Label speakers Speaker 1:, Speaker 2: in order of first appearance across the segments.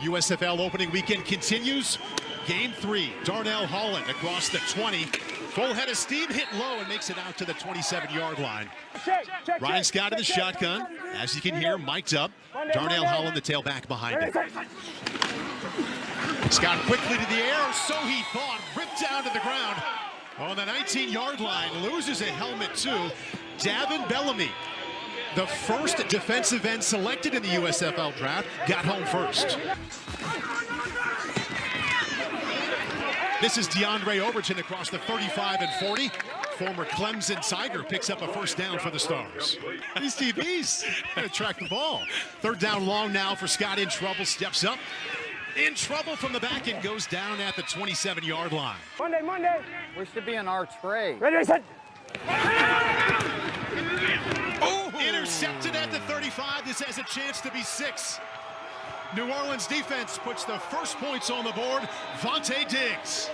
Speaker 1: USFL opening weekend continues. Game 3, Darnell Holland across the 20. Full head of steam, hit low and makes it out to the 27-yard line. Ryan Scott in the shotgun. As you can hear, mic'd up. Darnell Holland, the tailback behind it. Scott quickly to the air, so he thought, ripped down to the ground. On the 19-yard line, loses a helmet too. Davin Bellamy, the first defensive end selected in the USFL draft, got home first. This is DeAndre Overton across the 35 and 40. Former Clemson Tiger picks up a first down for the Stars. These DBs gonna track the ball. Third down long now for Scott, in trouble, steps up. In trouble from the back and goes down at the 27-yard line.
Speaker 2: Monday.
Speaker 3: We should be in our tray.
Speaker 2: Ready, set.
Speaker 1: Oh, intercepted at the 35. This has a chance to be 6. New Orleans defense puts the first points on the board. Vontae Diggs.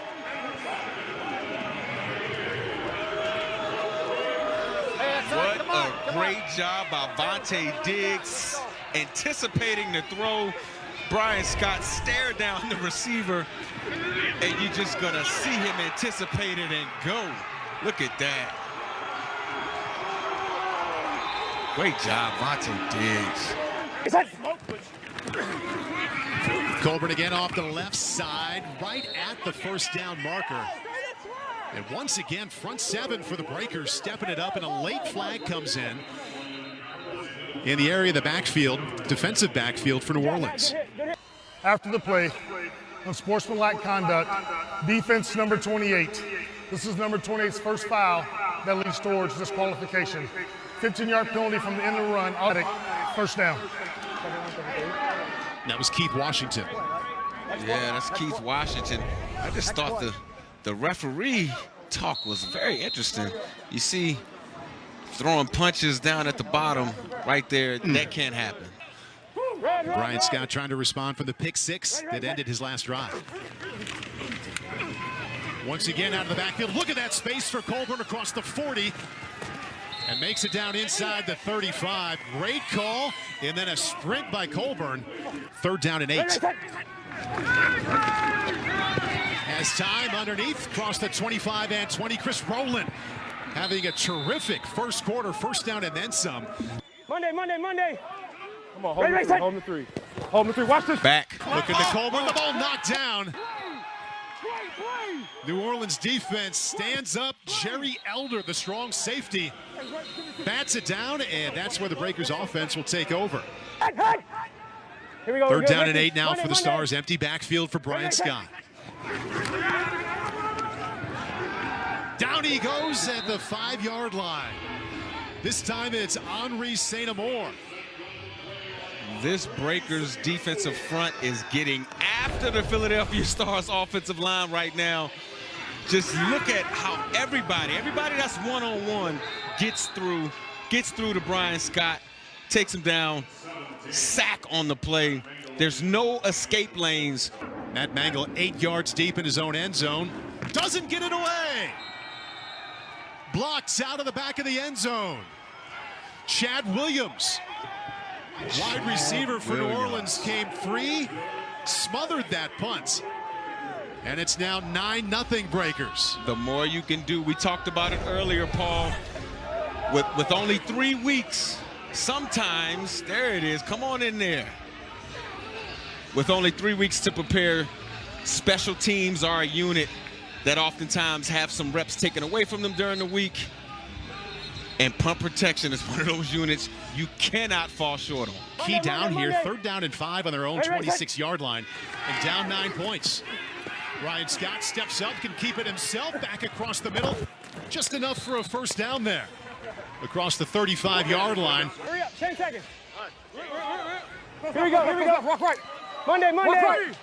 Speaker 4: What a great job by Vontae Diggs, anticipating the throw. Brian Scott stared down the receiver, and you're just gonna see him anticipate it and go. Look at that. Great job, Vontae Diggs.
Speaker 1: Colburn again off the left side, right at the first down marker. And once again, front 7 for the Breakers, stepping it up, and a late flag comes in the area of the backfield, defensive backfield for New Orleans.
Speaker 5: After the play, unsportsmanlike conduct, defense number 28. This is number 28's first foul that leads towards disqualification. 15-yard penalty from the end of the run, automatic first down.
Speaker 1: That was Keith Washington.
Speaker 4: Yeah, that's Keith Washington. I just thought the referee talk was very interesting. You see, throwing punches down at the bottom right there, that can't happen.
Speaker 1: Brian Scott trying to respond for the pick 6 that ended his last drive. Once again out of the backfield. Look at that space for Colburn across the 40. And makes it down inside the 35. Great call. And then a sprint by Colburn. Third down and 8. Has time underneath. Across the 25 and 20. Chris Rowland having a terrific first quarter. First down and then some.
Speaker 2: Monday.
Speaker 5: Come on, hold the 3. Hold the 3. Watch this.
Speaker 4: Back.
Speaker 1: Looking to Colburn. The ball knocked down. New Orleans defense stands up. Jerry Elder, the strong safety, bats it down, and that's where the Breakers offense will take over.
Speaker 2: Here we go.
Speaker 1: Third down and 8 now for the Stars. Empty backfield for Brian Scott. Down he goes at the 5-yard line. This time it's Henri St. Amour.
Speaker 4: This Breakers defensive front is getting after the Philadelphia Stars offensive line right now. Just look at how everybody that's one-on-one gets through to Brian Scott, takes him down, sack on the play. There's no escape lanes.
Speaker 1: Matt Mangle 8 yards deep in his own end zone. Doesn't get it away. Blocks out of the back of the end zone. Chad Williams, wide receiver for New Orleans, came free, smothered that punt. And it's now 9-0 Breakers.
Speaker 4: The more you can do, we talked about it earlier, Paul, with only 3 weeks, sometimes, there it is, come on in there. With only 3 weeks to prepare, special teams are a unit that oftentimes have some reps taken away from them during the week. And punt protection is one of those units you cannot fall short on.
Speaker 1: Key down here, third down and 5 on their own 26-yard line, and down 9 points. Ryan Scott steps up, can keep it himself, back across the middle. Just enough for a first down there. Across the 35-yard line.
Speaker 2: Hurry up, 10 seconds. Here we go. Rock right. Monday. Right.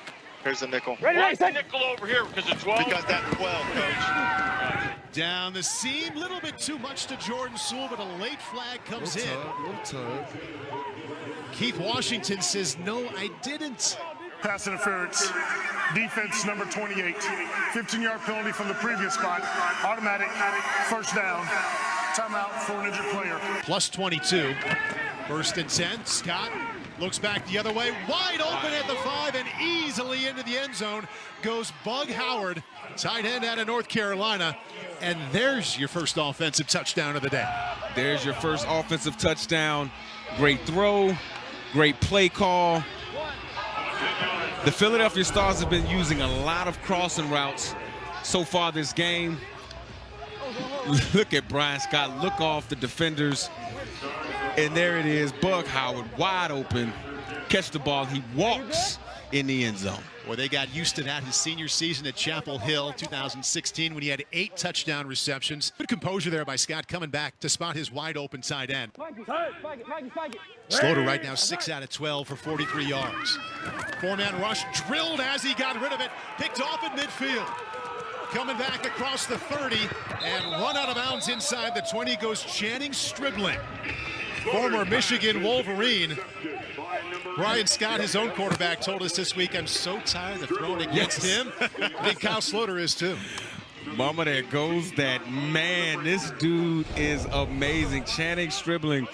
Speaker 6: Here's the nickel.
Speaker 2: Ready, set.
Speaker 6: Nickel over here because it's 12. Because that 12, coach.
Speaker 1: Down the seam, little bit too much to Jordan Sewell, but a late flag comes in. Keith Washington says, no, I didn't.
Speaker 5: Pass interference. Defense number 28. 15-yard penalty from the previous spot. Automatic first down. Timeout for an injured player.
Speaker 1: Plus 22. First and 10. Scott looks back the other way. Wide open at the 5 and into the end zone goes Bug Howard, tight end out of North Carolina. And there's your first offensive touchdown of the day.
Speaker 4: There's your first offensive touchdown. Great throw, great play call. The Philadelphia Stars have been using a lot of crossing routes so far this game. Look at Brian Scott look off the defenders. And there it is, Bug Howard wide open. Catch the ball, he walks in the end zone.
Speaker 1: Well, they got used to that his senior season at Chapel Hill, 2016, when he had 8 touchdown receptions. Good composure there by Scott coming back to spot his wide open tight end. Slaughter right now 6 out of 12 for 43 yards. 4-man rush drilled as he got rid of it, picked off at midfield. Coming back across the 30 and run out of bounds inside the 20 goes Channing Stribling, former Michigan Wolverine. Brian Scott, his own quarterback, told us this week, I'm so tired of throwing against him. I think Kyle Slaughter is too.
Speaker 4: Mama, there goes that man. This dude is amazing. Channing Stribling.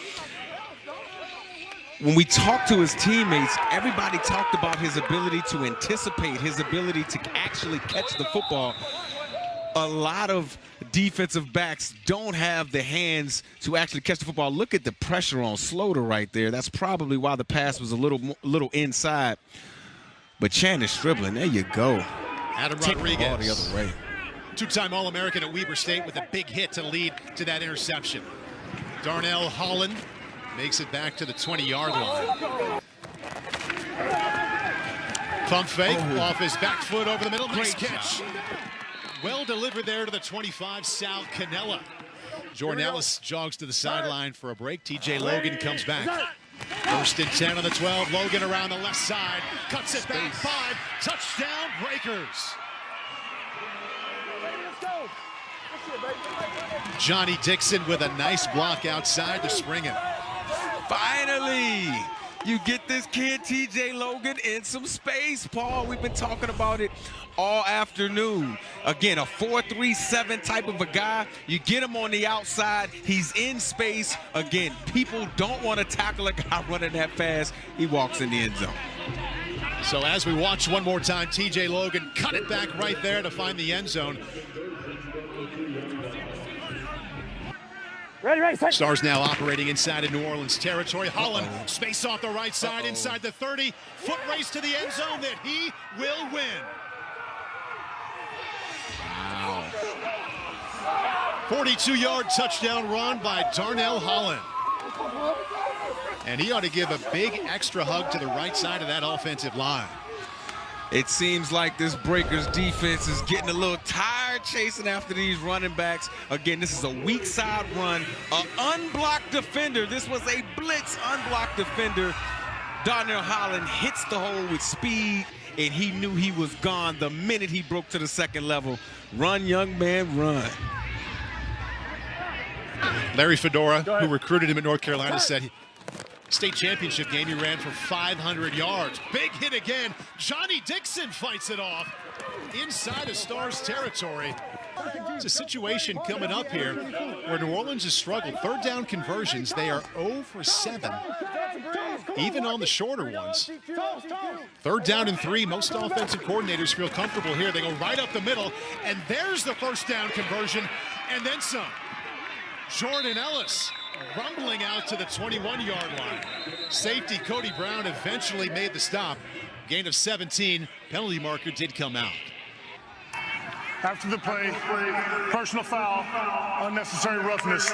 Speaker 4: When we talked to his teammates, everybody talked about his ability to anticipate, his ability to actually catch the football. A lot of defensive backs don't have the hands to actually catch the football. Look at the pressure on Slaughter right there. That's probably why the pass was a little inside. But Channing Stribling, there you go.
Speaker 1: Adam Rodriguez,
Speaker 4: the ball the other way.
Speaker 1: 2-time All-American at Weber State with a big hit to lead to that interception. Darnell Holland makes it back to the 20-yard line. Pump fake off his back foot over the middle. Nice catch. Well delivered there to the 25, Sal Cannella. Jordan Ellis jogs to the sideline for a break. TJ Logan comes back. First and 10 on the 12. Logan around the left side. Cuts it back 5. Touchdown Breakers. Johnny Dixon with a nice block outside to spring it.
Speaker 4: Finally, you get this kid, TJ Logan, in some space, Paul. We've been talking about it all afternoon. Again, a 4-3-7 type of a guy. You get him on the outside, he's in space. Again, people don't want to tackle a guy running that fast. He walks in the end zone.
Speaker 1: So as we watch one more time, TJ Logan cut it back right there to find the end zone.
Speaker 2: Ready,
Speaker 1: Stars now operating inside of New Orleans territory. Holland, space off the right side, inside the 30. Foot race to the end zone that he will win.
Speaker 4: Wow.
Speaker 1: 42-yard touchdown run by Darnell Holland. And he ought to give a big extra hug to the right side of that offensive line.
Speaker 4: It seems like this Breakers defense is getting a little tired chasing after these running backs. Again, this is a weak side run, an unblocked defender. This was a blitz unblocked defender. Darnell Holland hits the hole with speed, and he knew he was gone the minute he broke to the second level. Run, young man, run.
Speaker 1: Larry Fedora, who recruited him in North Carolina, said state championship game, he ran for 500 yards. Big hit again. Johnny Dixon fights it off inside of Stars territory. It's a situation coming up here where New Orleans has struggled. Third down conversions, they are 0 for 7, even on the shorter ones. Third down and 3, most offensive coordinators feel comfortable here. They go right up the middle, and there's the first down conversion, and then some. Jordan Ellis rumbling out to the 21-yard line. Safety Cody Brown eventually made the stop. Gain of 17. Penalty marker did come out.
Speaker 5: After the play, personal foul, unnecessary roughness.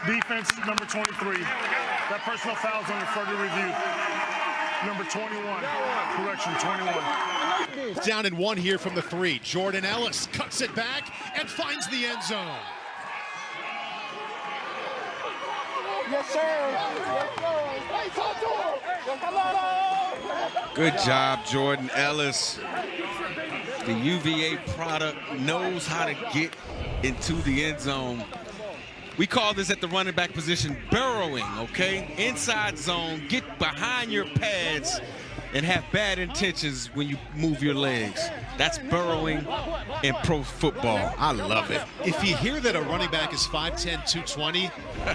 Speaker 5: Defense, number 23. That personal foul is under further review. Number 21. Correction, 21.
Speaker 1: Down and 1 here from the 3. Jordan Ellis cuts it back and finds the end zone.
Speaker 2: Yes, sir. Yes, sir.
Speaker 4: Good job, Jordan Ellis. The UVA product knows how to get into the end zone. We call this at the running back position burrowing, okay? Inside zone, get behind your pads and have bad intentions when you move your legs. That's burrowing in pro football. I love it.
Speaker 1: If you hear that a running back is 5'10", 220,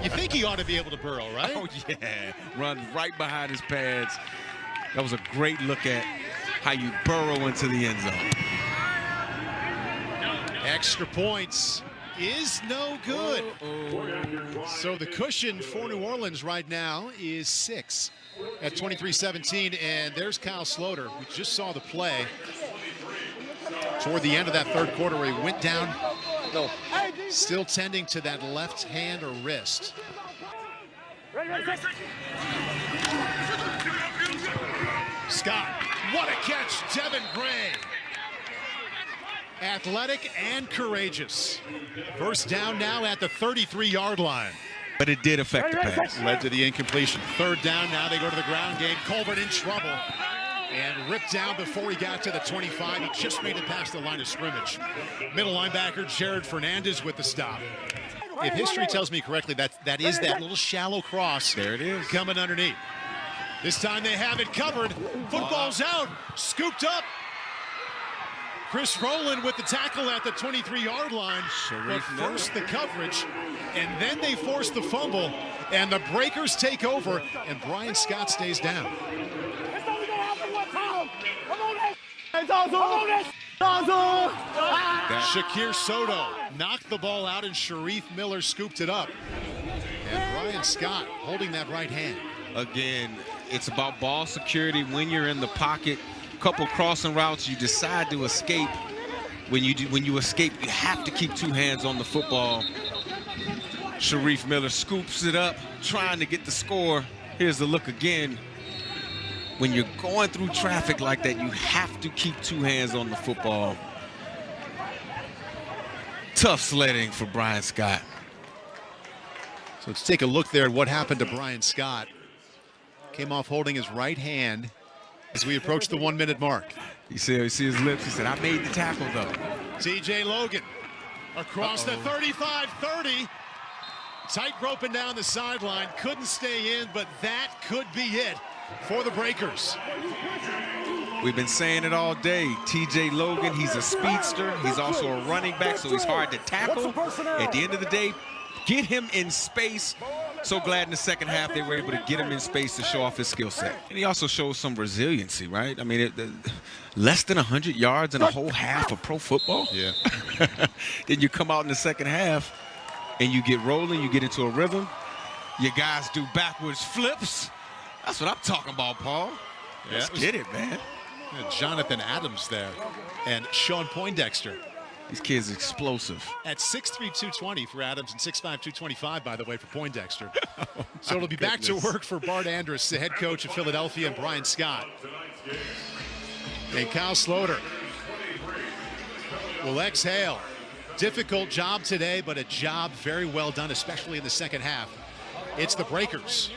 Speaker 1: you think he ought to be able to burrow, right?
Speaker 4: Oh, yeah. Run right behind his pads. That was a great look at how you burrow into the end zone.
Speaker 1: Extra points is no good. So the cushion for New Orleans right now is 6 at 23-17, and there's Kyle Sloter. We just saw the play toward the end of that third quarter where he went down, still tending to that left hand or wrist. Scott, what a catch, Devin Gray. Athletic and courageous. First down now at the 33-yard line.
Speaker 4: But it did affect the pass.
Speaker 1: Led to the incompletion. Third down, now they go to the ground game. Colbert in trouble. And ripped down before he got to the 25. He just made it past the line of scrimmage. Middle linebacker Jared Fernandez with the stop. If history tells me correctly, that is that little shallow cross.
Speaker 4: There it is.
Speaker 1: Coming underneath. This time they have it covered. Football's out. Scooped up. Chris Rowland with the tackle at the 23-yard line. But first the coverage, and then they force the fumble, and the Breakers take over, and Brian Scott stays down. Shakir Soto knocked the ball out, and Sharif Miller scooped it up. And Brian Scott holding that right hand.
Speaker 4: Again, it's about ball security when you're in the pocket. Couple crossing routes, you decide to escape. When you escape, you have to keep two hands on the football. Sharif Miller scoops it up, trying to get the score. Here's the look again. When you're going through traffic like that, you have to keep two hands on the football. Tough sledding for Brian Scott.
Speaker 1: So let's take a look there at what happened to Brian Scott. Came off holding his right hand as we approach the 1-minute mark.
Speaker 4: You see his lips. He said, I made the tackle, though.
Speaker 1: TJ Logan across the 35-30. Tight roping down the sideline. Couldn't stay in, but that could be it for the Breakers.
Speaker 4: We've been saying it all day. TJ Logan, he's a speedster. He's also a running back, so he's hard to tackle. At the end of the day, get him in space. So glad in the second half they were able to get him in space to show off his skill set. And he also shows some resiliency, right? I mean, less than 100 yards in a whole half of pro football.
Speaker 1: Yeah.
Speaker 4: Then you come out in the second half and you get rolling, you get into a rhythm. Your guys do backwards flips. That's what I'm talking about, Paul.
Speaker 1: Yeah,
Speaker 4: Let's get it, man.
Speaker 1: Jonathan Adams there and Sean Poindexter.
Speaker 4: These kids are explosive.
Speaker 1: At 6'3", 220 for Adams and 6'5", 225, by the way, for Poindexter. So it'll be back to work for Bart Andrus, the head coach of Philadelphia, and Brian Scott. And Kyle Sloter will exhale. Difficult job today, but a job very well done, especially in the second half. It's the Breakers